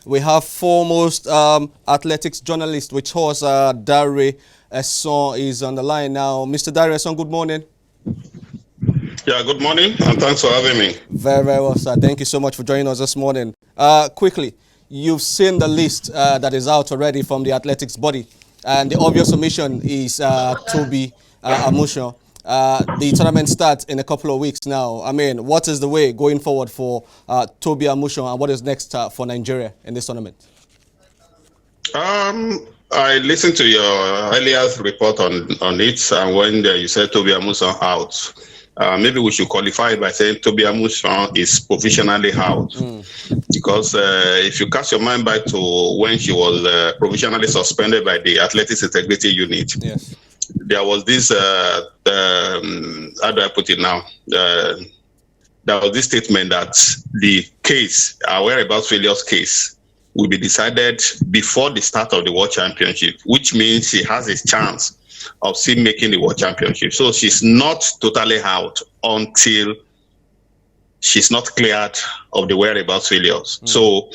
We have foremost athletics journalist with us, Dare Esson is on the line now. Mr. Dare Esson, good morning. Yeah, good morning, and thanks for having me. Very, very well, sir. Thank you so much for joining us this morning. Quickly, you've seen the list that is out already from the athletics body, and the obvious omission is Tobi Amusan. The tournament starts in a couple of weeks now. I mean, what is the way going forward for Tobi Amusan, and what is next for Nigeria in this tournament? I listened to your earlier report on it, and when you said Tobi Amusan out, maybe we should qualify by saying Tobi Amusan is provisionally out. Because if you cast your mind back to when she was provisionally suspended by the Athletics Integrity Unit, yes, there was this, how do I put it now? There was this statement that the case, our whereabouts failures case, will be decided before the start of the World Championship, which means she has a chance of still making the World Championship. So she's not totally out until she's not cleared of the whereabouts failures. So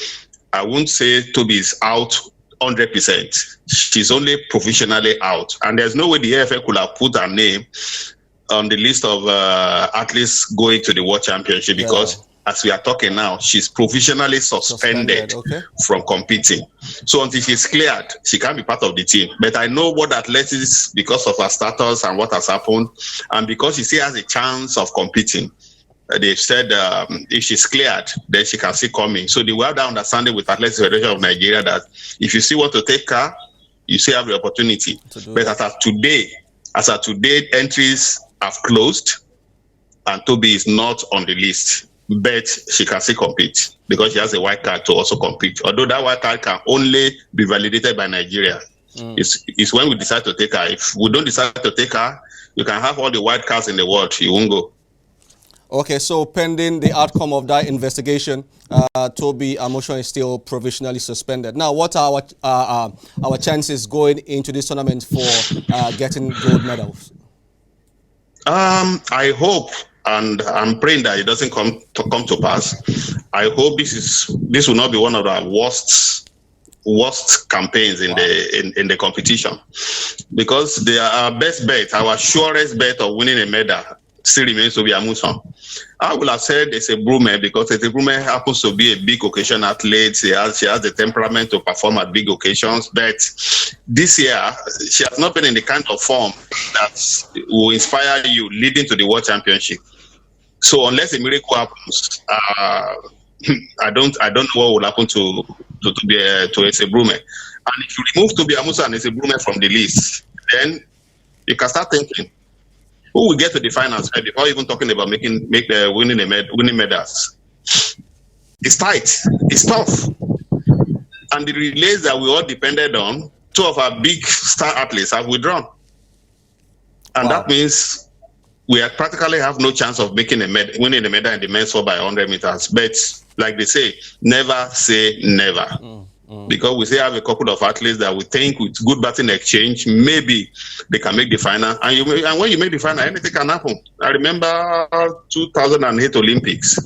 I won't say Tobi is out 100%. She's only provisionally out. And there's no way the AFA could have put her name on the list of athletes going to the World Championship because as we are talking now, she's provisionally suspended from competing. So until she's cleared, she can't be part of the team. But I know what athletics, because of her status and what has happened, and because she still has a chance of competing, they've said if she's cleared, then she can still come in. So they have that understanding with Athletics Federation of Nigeria that if you still want to take her, you still have the opportunity. But as of today, entries have closed, and Tobi is not on the list. But she can still compete because she has a white card to also compete. Although that white card can only be validated by Nigeria. It's when we decide to take her. If we don't decide to take her, you can have all the white cards in the world. You won't go. Okay, so pending the outcome of that investigation, Tobi Amusan is still provisionally suspended. Now, what are our chances going into this tournament for getting gold medals? I hope, and I'm praying that it doesn't come to pass. I hope this will not be one of the worst campaigns in the competition, because our best bet, our surest bet of winning a medal still remains Tobi Amusan. I would have said it's a Brume because a Brume happens to be a big occasion athlete. She has the temperament to perform at big occasions, but this year she has not been in the kind of form that will inspire you leading to the World Championship. So unless a miracle happens, I don't know what will happen to Ese Brume. And if you remove Tobi Amusan and Ese Brume from the list, then you can start thinking, who will get to the finals before even talking about winning medals? It's tight. It's tough. And the relays that we all depended on, two of our big star athletes have withdrawn. And that means we practically have no chance of winning a medal in the men's 4x100 meters. But like they say never. Because we still have a couple of athletes that we think with good batting exchange, maybe they can make the final. And when you make the final, anything can happen. I remember 2008 Olympics.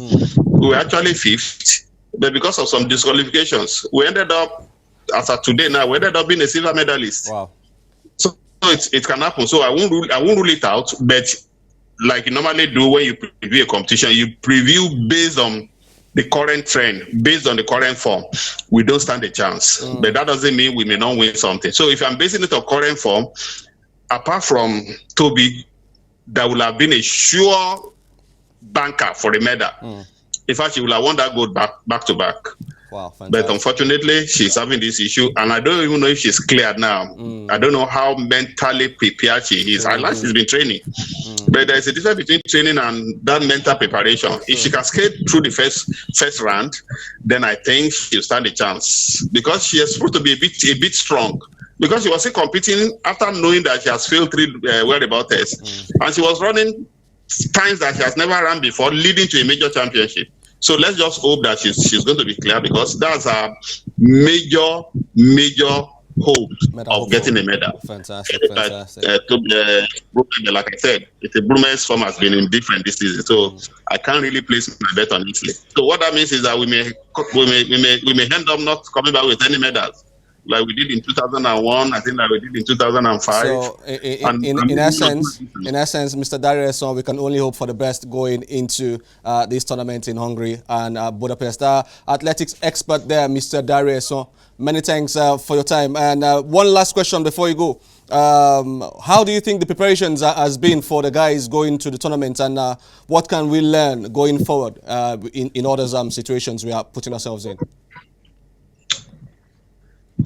We were actually fifth, but because of some disqualifications, we ended up, as of today now, being a silver medalist. Wow. So it can happen. So I won't rule it out, but like you normally do when you preview a competition, you preview based on the current trend, based on the current form. We don't stand a chance. But that doesn't mean we may not win something. So if I'm basing it on current form, apart from Tobi, that will have been a sure banker for a medal. In fact, she will have won that gold back to back. Wow, fantastic. But unfortunately, she's having this issue, and I don't even know if she's cleared now. I don't know how mentally prepared she is. I like she's been training. But there's a difference between training and that mental preparation. If she can skate through the first round, then I think she'll stand a chance. Because she is supposed to be a bit strong. Because she was still competing after knowing that she has failed 3 whereabout tests. And she was running times that she has never run before, leading to a major championship. So let's just hope that she's going to be clear, because that's a major hopes Medal of hopeful. getting a medal. Fantastic, But fantastic. like I said, the Brume's form has been indifferent this season, so I can't really place my bet on Italy. So what that means is that we may end up not coming back with any medals, like we did in 2001. I think that we did in 2005. So in essence, Mr. Darius, we can only hope for the best going into this tournament in Hungary and Budapest. Athletics expert there, Mr. Darius. Many thanks for your time. And one last question before you go. How do you think the preparations has been for the guys going to the tournament, and what can we learn going forward in other situations we are putting ourselves in?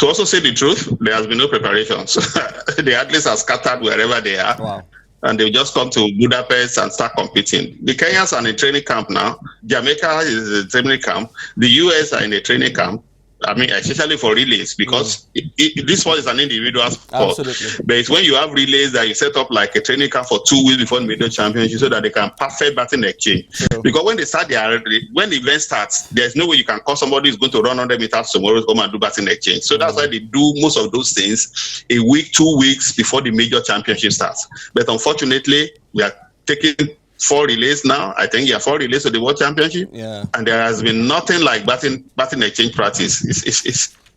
To also say the truth, there has been no preparations. The athletes are scattered wherever they are. Wow. And they just come to Budapest and start competing. The Kenyans are in a training camp now. Jamaica is a training camp. The US are in a training camp. I mean, especially for relays, because this one is an individual sport. Absolutely. But it's when you have relays that you set up like a training camp for 2 weeks before the major championship so that they can perfect batting exchange. True. Because when they start when the event starts, there's no way you can call somebody who's going to run 100 meters tomorrow to come and do batting exchange. So that's why they do most of those things a week, 2 weeks before the major championship starts. But unfortunately, we are taking 4 relays now. I think 4 relays to the World Championship. Yeah. And there has been nothing like batting exchange practice.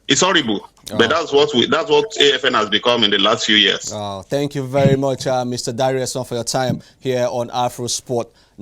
It's horrible. Oh. But that's what AFN has become in the last few years. Oh, thank you very much, Mr. Darius, for your time here on Afrosport.